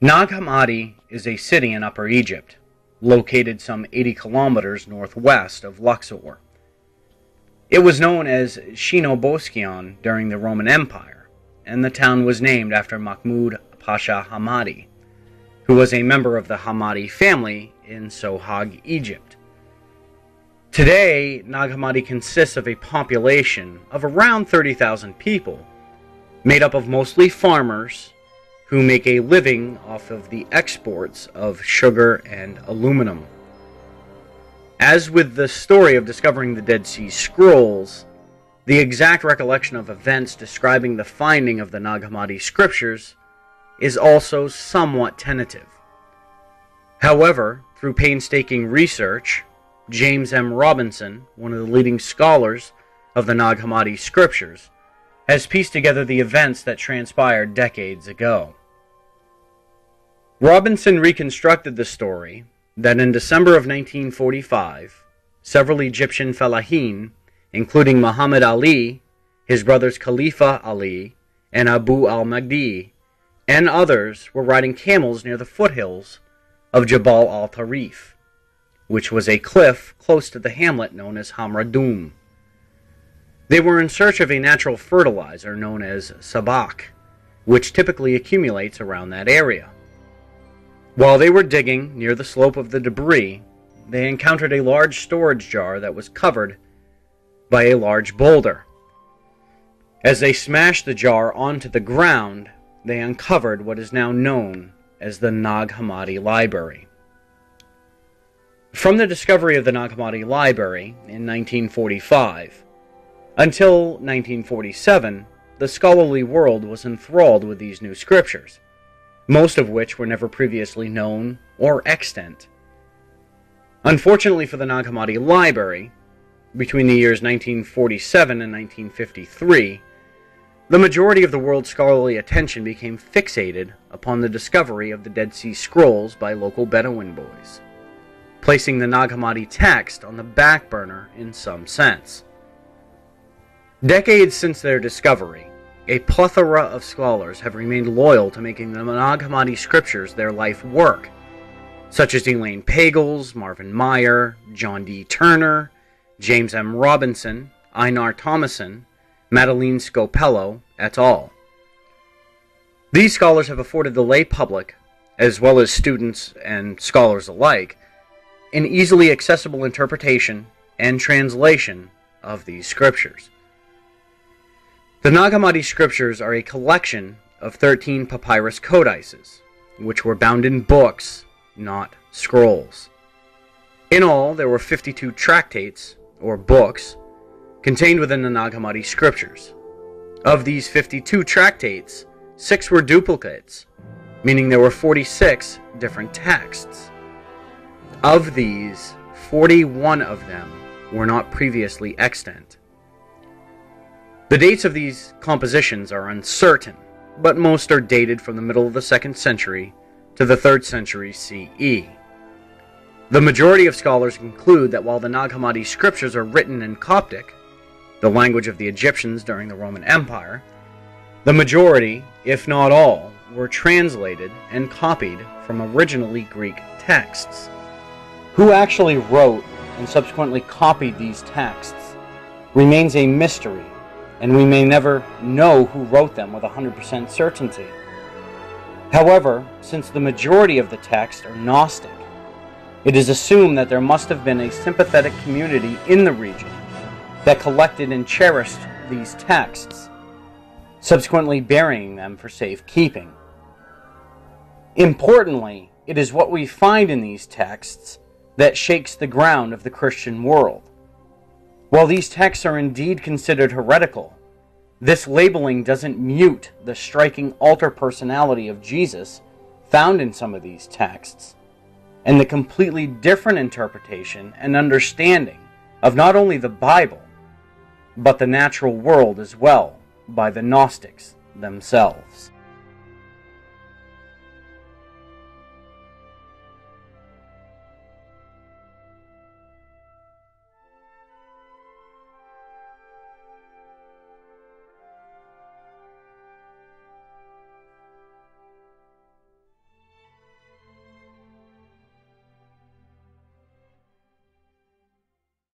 Naghummadi is a city in Upper Egypt, located some 80 kilometers northwest of Luxor. It was known as Shino during the Roman Empire, and the town was named after Mahmud Pasha Hammadi, who was a member of the Hammadi family in Sohag, Egypt. Today, Naghummadi consists of a population of around 30,000 people, made up of mostly farmers who make a living off of the exports of sugar and aluminum. As with the story of discovering the Dead Sea Scrolls, the exact recollection of events describing the finding of the Naghummadi scriptures is also somewhat tentative. However, through painstaking research, James M. Robinson, one of the leading scholars of the Naghummadi scriptures, has pieced together the events that transpired decades ago. Robinson reconstructed the story that in December of 1945, several Egyptian fellahin, including Muhammad Ali, his brothers Khalifa Ali, and Abu al-Mahdi, and others were riding camels near the foothills of Jabal al-Tarif, which was a cliff close to the hamlet known as Hamradum. They were in search of a natural fertilizer known as sabak, which typically accumulates around that area. While they were digging near the slope of the debris, they encountered a large storage jar that was covered by a large boulder. As they smashed the jar onto the ground, they uncovered what is now known as the Nag Library. From the discovery of the Nag Library in 1945 until 1947, the scholarly world was enthralled with these new scriptures, most of which were never previously known or extant. Unfortunately for the Nag Library, between the years 1947 and 1953, the majority of the world's scholarly attention became fixated upon the discovery of the Dead Sea Scrolls by local Bedouin boys, placing the Nag text on the back burner in some sense. Decades since their discovery, a plethora of scholars have remained loyal to making the Nag scriptures their life work, such as Elaine Pagels, Marvin Meyer, John D. Turner, James M. Robinson, Einar Thomason, Madeline Scopello, et al. These scholars have afforded the lay public, as well as students and scholars alike, an easily accessible interpretation and translation of these scriptures. The Nag scriptures are a collection of 13 papyrus codices, which were bound in books, not scrolls. In all, there were 52 tractates, or books, contained within the Nag scriptures. Of these 52 tractates, 6 were duplicates, meaning there were 46 different texts. Of these, 41 of them were not previously extant. The dates of these compositions are uncertain, but most are dated from the middle of the 2nd century to the 3rd century CE. The majority of scholars conclude that while the Nag scriptures are written in Coptic, the language of the Egyptians during the Roman Empire, the majority, if not all, were translated and copied from originally Greek texts. Who actually wrote and subsequently copied these texts remains a mystery, and we may never know who wrote them with 100% certainty. However, since the majority of the texts are Gnostic, it is assumed that there must have been a sympathetic community in the region that collected and cherished these texts, subsequently burying them for safekeeping. Importantly, it is what we find in these texts that shakes the ground of the Christian world. While these texts are indeed considered heretical, this labeling doesn't mute the striking alter personality of Jesus found in some of these texts, and the completely different interpretation and understanding of not only the Bible, but the natural world as well by the Gnostics themselves.